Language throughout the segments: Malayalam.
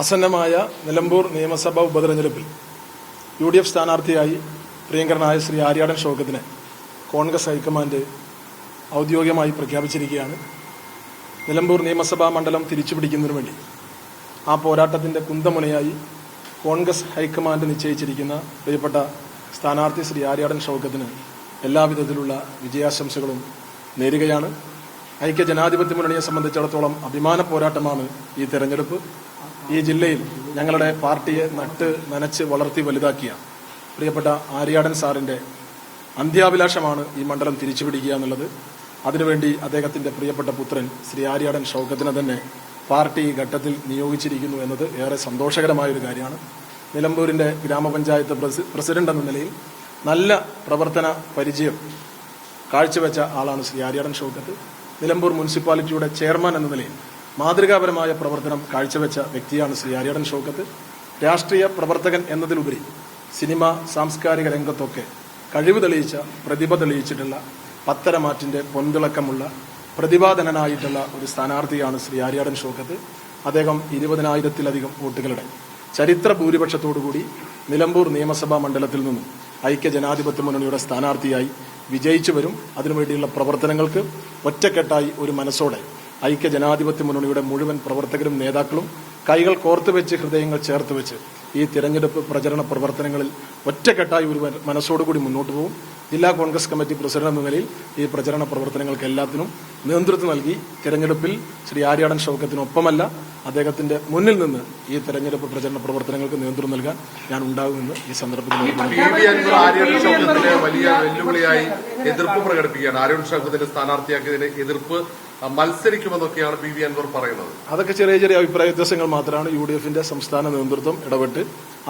അസന്നമായ നിലമ്പൂർ നിയമസഭാ ഉപതെരഞ്ഞെടുപ്പിൽ UDF സ്ഥാനാർത്ഥിയായി പ്രിയങ്കരനായ ശ്രീ ആര്യാടൻ ഷൗക്കത്തിനെ കോൺഗ്രസ് ഹൈക്കമാൻഡ് ഔദ്യോഗികമായി പ്രഖ്യാപിച്ചിരിക്കുകയാണ്. നിലമ്പൂർ നിയമസഭാ മണ്ഡലം തിരിച്ചുപിടിക്കുന്നതിനു വേണ്ടി ആ പോരാട്ടത്തിന്റെ കുന്തമുനയായി കോൺഗ്രസ് ഹൈക്കമാൻഡ് നിശ്ചയിച്ചിരിക്കുന്ന പ്രിയപ്പെട്ട സ്ഥാനാർത്ഥി ശ്രീ ആര്യാടൻ ഷൗക്കത്തിന് എല്ലാവിധത്തിലുള്ള വിജയാശംസകളും നേരുകയാണ്. ഐക്യ ജനാധിപത്യ മുന്നണിയെ സംബന്ധിച്ചിടത്തോളം അഭിമാന പോരാട്ടമാണ് ഈ തെരഞ്ഞെടുപ്പ്. ഈ ജില്ലയിൽ ഞങ്ങളുടെ പാർട്ടിയെ നട്ട് നനച്ച് വളർത്തി വലുതാക്കിയ പ്രിയപ്പെട്ട ആര്യാടൻ സാറിന്റെ അന്ത്യാഭിലാഷമാണ് ഈ മണ്ഡലം തിരിച്ചുപിടിക്കുക എന്നുള്ളത്. അതിനുവേണ്ടി അദ്ദേഹത്തിന്റെ പ്രിയപ്പെട്ട പുത്രൻ ശ്രീ ആര്യാടൻ ഷൗക്കത്തിനെ തന്നെ പാർട്ടി ഈ ഘട്ടത്തിൽ നിയോഗിച്ചിരിക്കുന്നു എന്നത് ഏറെ സന്തോഷകരമായൊരു കാര്യമാണ്. നിലമ്പൂരിന്റെ ഗ്രാമപഞ്ചായത്ത് പ്രസിഡന്റ് എന്ന നിലയിൽ നല്ല പ്രവർത്തന പരിചയം കാഴ്ചവെച്ച ആളാണ് ശ്രീ ആര്യാടൻ ഷൗക്കത്ത്. നിലമ്പൂർ മുനിസിപ്പാലിറ്റിയുടെ ചെയർമാൻ എന്ന നിലയിൽ മാതൃകാപരമായ പ്രവർത്തനം കാഴ്ചവെച്ച വ്യക്തിയാണ് ശ്രീ ആര്യാടൻ ഷൗക്കത്ത്. രാഷ്ട്രീയ പ്രവർത്തകൻ എന്നതിലുപരി സിനിമ, സാംസ്കാരിക രംഗത്തൊക്കെ കഴിവ് തെളിയിച്ച, പ്രതിഭ തെളിയിച്ചിട്ടുള്ള, പത്തരമാറ്റിന്റെ പൊൻതിളക്കമുള്ള, പ്രതിഭാധനനായിട്ടുള്ള ഒരു സ്ഥാനാർത്ഥിയാണ് ശ്രീ ആര്യാടൻ ഷൗക്കത്ത്. അദ്ദേഹം 20,000-ലധികം വോട്ടുകളുടെ ചരിത്ര ഭൂരിപക്ഷത്തോടുകൂടി നിലമ്പൂർ നിയമസഭാ മണ്ഡലത്തിൽ നിന്നും ഐക്യ ജനാധിപത്യ മുന്നണിയുടെ സ്ഥാനാർത്ഥിയായി വിജയിച്ചു വരും. അതിനുവേണ്ടിയുള്ള പ്രവർത്തനങ്ങൾക്ക് ഒറ്റക്കെട്ടായി ഒരു മനസ്സോടെ ഐക്യ ജനാധിപത്യ മുന്നണിയുടെ മുഴുവൻ പ്രവർത്തകരും നേതാക്കളും കൈകൾ കോർത്തുവെച്ച്, ഹൃദയങ്ങൾ ചേർത്ത് വെച്ച് ഈ തിരഞ്ഞെടുപ്പ് പ്രചരണ പ്രവർത്തനങ്ങളിൽ ഒറ്റക്കെട്ടായി ഒരു മനസ്സോടുകൂടി മുന്നോട്ട് പോകും. ജില്ലാ കോൺഗ്രസ് കമ്മിറ്റി പ്രസിഡന്റ് എന്ന നിലയിൽ ഈ പ്രചരണ പ്രവർത്തനങ്ങൾക്ക് എല്ലാത്തിനും നേതൃത്വം നൽകി തിരഞ്ഞെടുപ്പിൽ ശ്രീ ആര്യാടൻ ഷൗക്കത്തിനൊപ്പമല്ല, അദ്ദേഹത്തിന്റെ മുന്നിൽ നിന്ന് ഈ തെരഞ്ഞെടുപ്പ് പ്രചരണ പ്രവർത്തനങ്ങൾക്ക് നേതൃത്വം നൽകാൻ ഞാൻ ഉണ്ടാകുമെന്ന് ഈ സന്ദർഭത്തിൽ വലിയ വെല്ലുവിളിയായി എതിർപ്പ് പ്രകടിപ്പിക്കുകയാണ്. ആര്യാടൻ ഷൗക്കത്തിന്റെ സ്ഥാനാർത്ഥിയാക്കിയതിന് എതിർപ്പ് മത്സരിക്കുമെന്നൊക്കെയാണ് PV അൻവർ പറയുന്നത്. അതൊക്കെ ചെറിയ ചെറിയ അഭിപ്രായ വ്യത്യാസങ്ങൾ മാത്രമാണ്. UDFന്റെ സംസ്ഥാന നേതൃത്വം ഇടപെട്ട്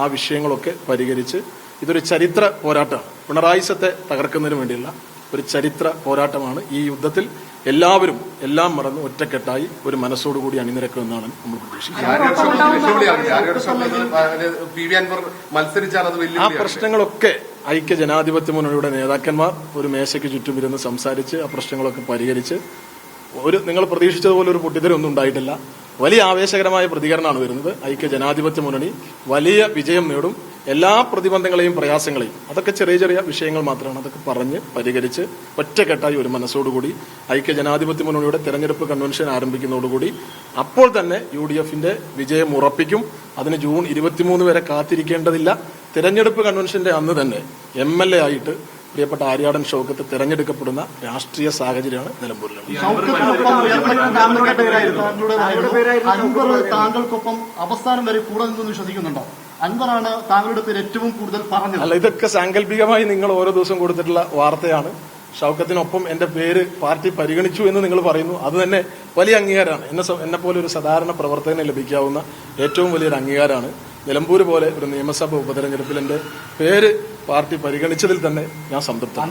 ആ വിഷയങ്ങളൊക്കെ പരിഹരിച്ച് ഇതൊരു ചരിത്ര പോരാട്ടമാണ്. പിണറായി സത്തെ തകർക്കുന്നതിന് വേണ്ടിയുള്ള ഒരു ചരിത്ര പോരാട്ടമാണ്. ഈ യുദ്ധത്തിൽ എല്ലാവരും എല്ലാം മറന്ന് ഒറ്റക്കെട്ടായി ഒരു മനസ്സോടുകൂടി അണിനിരക്കുമെന്നാണ് നമ്മൾ പ്രതീക്ഷിക്കുന്നത്. ആ പ്രശ്നങ്ങളൊക്കെ ഐക്യ ജനാധിപത്യ മുന്നണിയുടെ നേതാക്കന്മാർ ഒരു മേശയ്ക്ക് ചുറ്റും ഇരുന്ന് സംസാരിച്ച് ആ പ്രശ്നങ്ങളൊക്കെ പരിഹരിച്ച് നിങ്ങൾ പ്രതീക്ഷിച്ചതുപോലെ ഒരു പൊട്ടിത്തെറിയൊന്നും ഉണ്ടായിട്ടില്ല. വലിയ ആവേശകരമായ പ്രതികരണമാണ് വരുന്നത്. ഐക്യ ജനാധിപത്യ മുന്നണി വലിയ വിജയം നേടും. എല്ലാ പ്രതിബന്ധങ്ങളെയും പ്രയാസങ്ങളെയും, അതൊക്കെ ചെറിയ ചെറിയ വിഷയങ്ങൾ മാത്രമാണ്, അതൊക്കെ പറഞ്ഞ് പരിഹരിച്ച് ഒറ്റക്കെട്ടായി ഒരു മനസ്സോടുകൂടി ഐക്യ ജനാധിപത്യ മുന്നണിയുടെ തെരഞ്ഞെടുപ്പ് കൺവെൻഷൻ ആരംഭിക്കുന്നതോടുകൂടി അപ്പോൾ തന്നെ UDFന്റെ വിജയം ഉറപ്പിക്കും. അതിന് ജൂൺ 23 വരെ കാത്തിരിക്കേണ്ടതില്ല. തെരഞ്ഞെടുപ്പ് കൺവെൻഷന്റെ അന്ന് തന്നെ MLA ആയിട്ട് പ്രിയപ്പെട്ട ആര്യാടൻ ഷൗക്കത്ത് തെരഞ്ഞെടുക്കപ്പെടുന്ന രാഷ്ട്രീയ സാഹചര്യമാണ് നിലമ്പൂരിലുള്ളത്. താങ്കൾക്കൊപ്പം അവസാനം വരെ കൂടെ നിന്ന് വിശ്വസിക്കുന്നുണ്ടോ? അൻവറാണ് താങ്കളുടെ പേര് ഏറ്റവും കൂടുതൽ പറഞ്ഞത്. അല്ല, ഇതൊക്കെ സാങ്കല്പികമായി നിങ്ങൾ ഓരോ ദിവസം കൊടുത്തിട്ടുള്ള വാർത്തയാണ്. ഷൗക്കത്തിനൊപ്പം എന്റെ പേര് പാർട്ടി പരിഗണിച്ചു എന്ന് നിങ്ങൾ പറയുന്നു. അത് തന്നെ വലിയ അംഗീകാരമാണ്. എന്നെ പോലെ ഒരു സാധാരണ പ്രവർത്തകന് ലഭിക്കാവുന്ന ഏറ്റവും വലിയൊരു അംഗീകാരമാണ്. നിലമ്പൂർ പോലെ ഒരു നിയമസഭ ഉപതെരഞ്ഞെടുപ്പിൽ എന്റെ പേര് പാർട്ടി പരിഗണിച്ചതിൽ തന്നെ ഞാൻ സംതൃപ്തനാണ്.